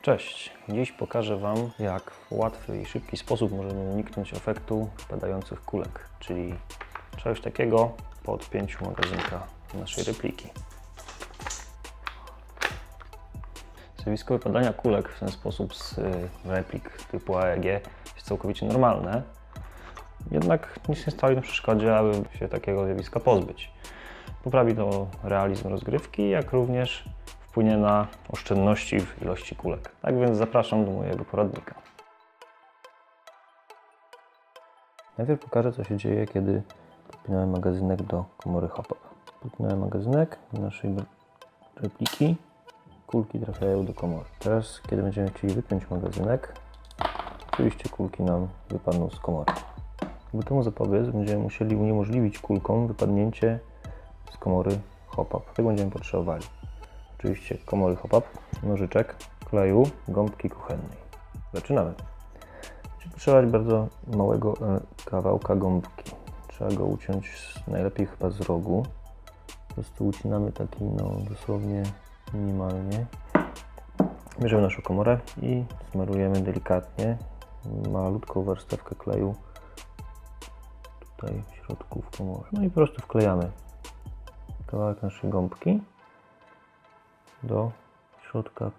Cześć! Dziś pokażę Wam, jak w łatwy i szybki sposób możemy uniknąć efektu wypadających kulek, czyli czegoś takiego po odpięciu magazynka naszej repliki. Zjawisko wypadania kulek w ten sposób z replik typu AEG jest całkowicie normalne, jednak nic nie stoi na przeszkodzie, aby się takiego zjawiska pozbyć. Poprawi to realizm rozgrywki, jak również wpłynie na oszczędności w ilości kulek. Tak więc zapraszam do mojego poradnika. Najpierw pokażę, co się dzieje, kiedy podpinamy magazynek do komory hop-up. Podpinamy magazynek do naszej repliki, kulki trafiają do komory. Teraz, kiedy będziemy chcieli wypiąć magazynek, oczywiście kulki nam wypadną z komory. Aby temu zapobiec, będziemy musieli uniemożliwić kulkom wypadnięcie z komory hop-up. Tego będziemy potrzebowali. Oczywiście komory hop-up, nożyczek, kleju, gąbki kuchennej. Zaczynamy. Będziemy potrzebować bardzo małego kawałka gąbki. Trzeba go uciąć najlepiej chyba z rogu. Po prostu ucinamy taki dosłownie minimalnie. Bierzemy naszą komorę i smarujemy delikatnie malutką warstewkę kleju tutaj w środku w komorze. No i po prostu wklejamy kawałek naszej gąbki do środka.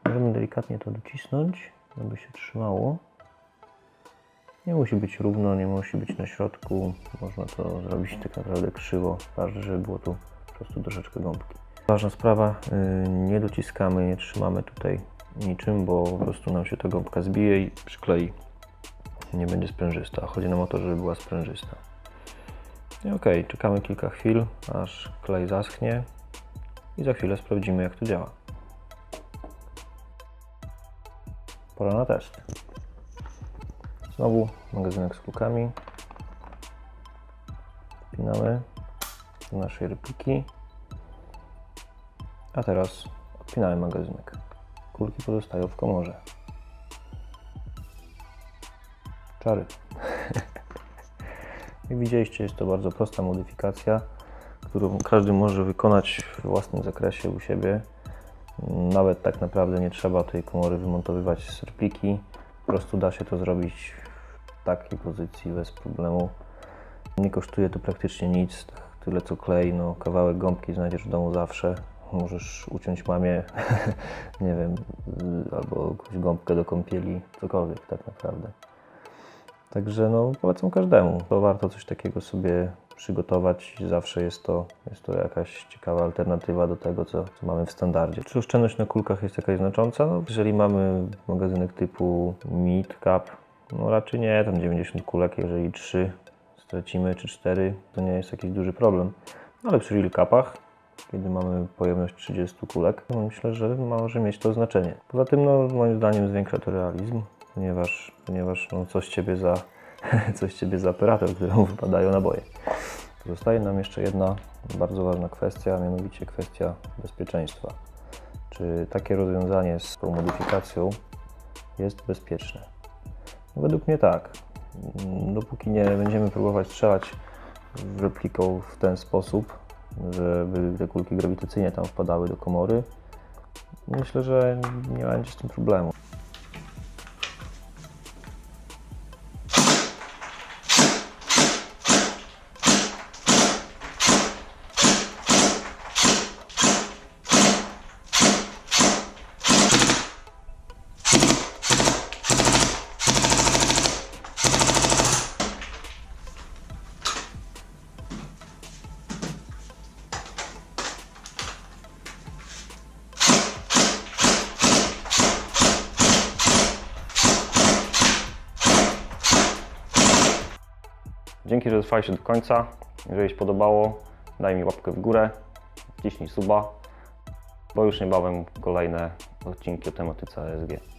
Możemy delikatnie to docisnąć, aby się trzymało. Nie musi być równo, nie musi być na środku. Można to zrobić tak naprawdę krzywo. Ważne, żeby było tu po prostu troszeczkę gąbki. Ważna sprawa, nie dociskamy, nie trzymamy tutaj niczym, bo po prostu nam się ta gąbka zbije i przyklei. Nie będzie sprężysta. Chodzi nam o to, żeby była sprężysta. I ok, czekamy kilka chwil, aż klej zaschnie i za chwilę sprawdzimy, jak to działa. Pora na test. Znowu magazynek z kulkami. Wpinamy do naszej repliki. A teraz odpinamy magazynek. Kulki pozostają w komorze. Czary. Jak widzieliście, jest to bardzo prosta modyfikacja, którą każdy może wykonać w własnym zakresie u siebie. Nawet tak naprawdę nie trzeba tej komory wymontowywać z repliki. Po prostu da się to zrobić w takiej pozycji bez problemu. Nie kosztuje to praktycznie nic, tyle co klej. No, kawałek gąbki znajdziesz w domu zawsze. Możesz uciąć mamie, nie wiem, albo jakąś gąbkę do kąpieli, cokolwiek tak naprawdę. Także polecam każdemu. To warto coś takiego sobie przygotować. Zawsze jest to jakaś ciekawa alternatywa do tego, co mamy w standardzie. Czy oszczędność na kulkach jest jakaś znacząca? Jeżeli mamy magazynek typu mid cap, raczej nie, tam 90 kulek, jeżeli 3 stracimy czy 4, to nie jest jakiś duży problem. Ale przy real capach, kiedy mamy pojemność 30 kulek, myślę, że może mieć to znaczenie. Poza tym, moim zdaniem zwiększa to realizm, ponieważ coś ciebie za operator, któremu wypadają naboje. Pozostaje nam jeszcze jedna bardzo ważna kwestia, mianowicie kwestia bezpieczeństwa. Czy takie rozwiązanie z tą modyfikacją jest bezpieczne? Według mnie tak. Dopóki nie będziemy próbować strzelać w repliką w ten sposób, żeby te kulki grawitacyjnie tam wpadały do komory, myślę, że nie będzie z tym problemu. Dzięki, że dotrwałeś do końca. Jeżeli się podobało, daj mi łapkę w górę, wciśnij suba, bo już niebawem kolejne odcinki o tematyce ASG.